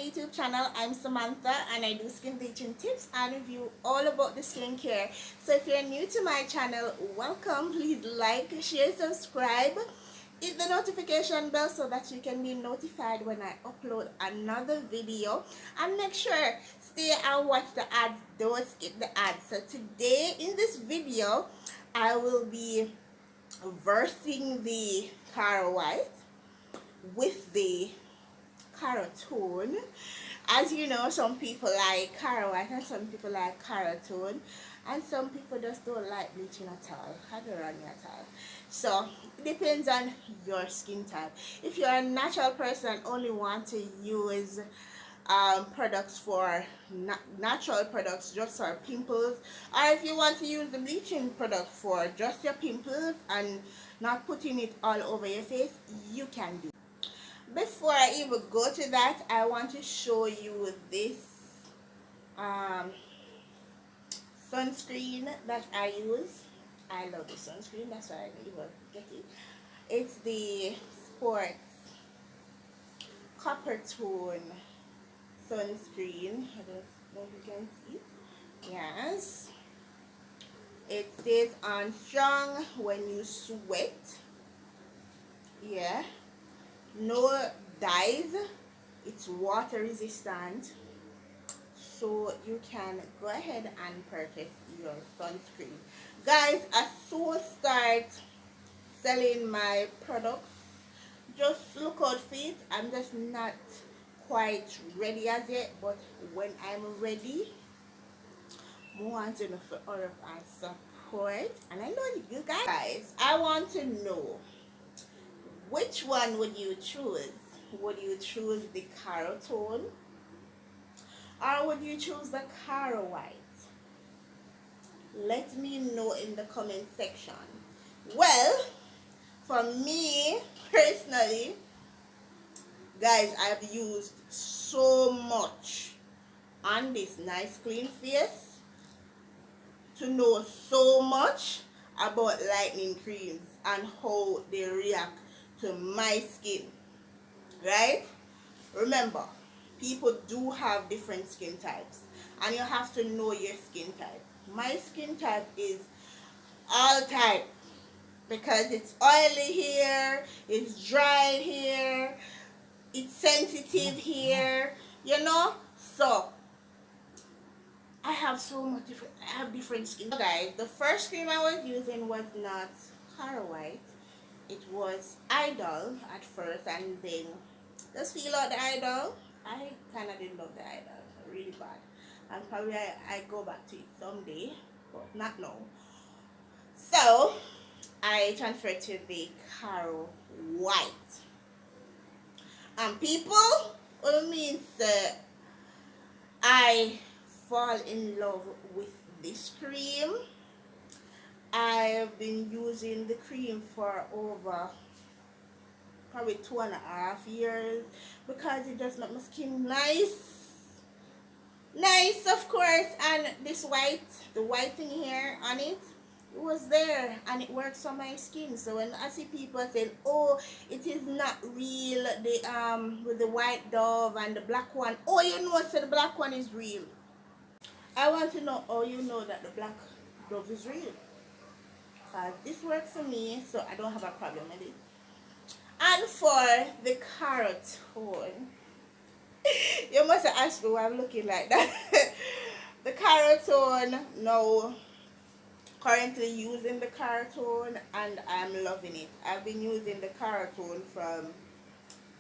YouTube channel. I'm Samantha and I do skin bleaching tips and review all about the skincare. So if you're new to my channel, welcome. Please like, share, subscribe, hit the notification bell so that you can be notified when I upload another video, and make sure stay and watch the ads. Don't skip the ads. So today in this video I will be versing the Caro White with the CaroTone. As you know, some people like Caro White and some people like CaroTone, and some people just don't like bleaching at all. I don't run at all. So it depends on your skin type. If you're a natural person, only want to use products for natural products just for pimples, or if you want to use the bleaching product for just your pimples and not putting it all over your face, you can do. Before I even go to that, I want to show you this sunscreen that I use. I love the sunscreen, that's why I even get it. It's the Sports Copper Tone sunscreen. I don't know if you can see it. Yes. It stays on strong when you sweat. Yeah. No dyes. It's water resistant. So you can go ahead and purchase your sunscreen. Guys, I soon start selling my products. Just look out for it. I'm just not quite ready as yet, but when I'm ready, I want to know for all of our support. And I know you guys, I want to know, which one would you choose? Would you choose the CaroTone, or would you choose the Caro White? Let me know in the comment section. Well, for me personally, guys, I've used so much on this nice clean face to know so much about lightening creams and how they react to my skin, right? Remember, people do have different skin types and you have to know your skin type. My skin type is all type because it's oily here, it's dry here, it's sensitive here, you know. So I have so much different, I have different skin. Guys, the first cream I was using was not Caro White. It was Idol at first, and then just feel out the Idol. I kind of didn't love the Idol, really bad. And probably I go back to it someday, but not now. So I transferred to the Caro White. And people, what it means I fall in love with this cream. I've been using the cream for over probably 2.5 years because it just makes my skin nice, of course. And this white, the white thing here on it, it was there and it works on my skin. So when I see people saying, oh, it is not real, the with the white dove and the black one, oh, you know, so the black one is real. I want to know how you know that the black dove is real, because this works for me, so I don't have a problem with it. And for the CaroTone, you must have asked me why I'm looking like that. The CaroTone, now currently using the CaroTone and I'm loving it. I've been using the CaroTone from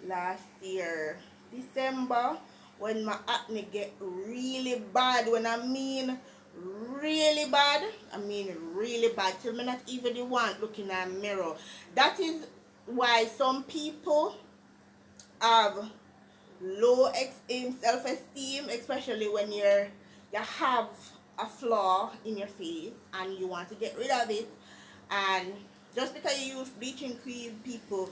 last year December, when my acne get really bad. When I mean really bad, I mean really bad, till me not even the one looking at a mirror. That is why some people have low in self-esteem, especially when you have a flaw in your face and you want to get rid of it. And just because you use bleaching cream, people,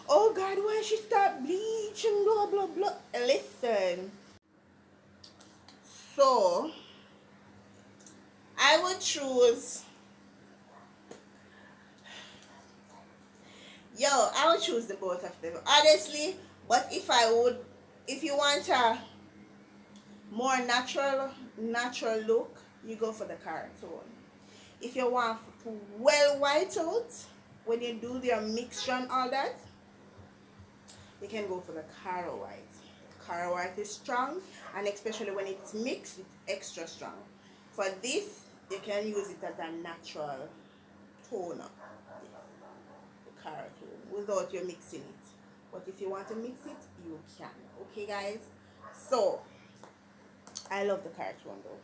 oh God, why she start bleaching, blah blah blah. Listen, so I would choose, I would choose the both of them honestly. But if you want a more natural look, you go for the CaroTone. If you want to well white out when you do your mixture and all that, you can go for the Caro White. Caro White is strong, and especially when it's mixed, it's extra strong. For this, you can use it as a natural toner, the CaroTone, without you mixing it. But if you want to mix it, you can. Okay, guys? So, I love the CaroTone though.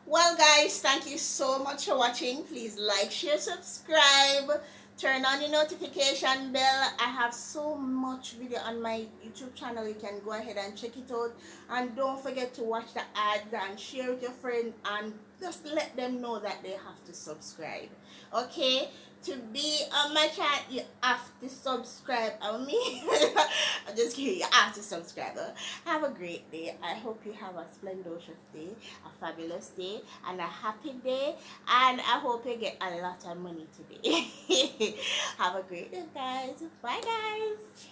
Well, guys, thank you so much for watching. Please like, share, subscribe, turn on your notification bell. I have so much video on my YouTube channel. You can go ahead and check it out. And don't forget to watch the ads and share with your friend, and just let them know that they have to subscribe. Okay? To be on my channel, you have to subscribe. I mean, I'm just kidding. You have to subscribe. Have a great day. I hope you have a splendorous day, a fabulous day, and a happy day. And I hope you get a lot of money today. Have a great day, guys. Bye, guys.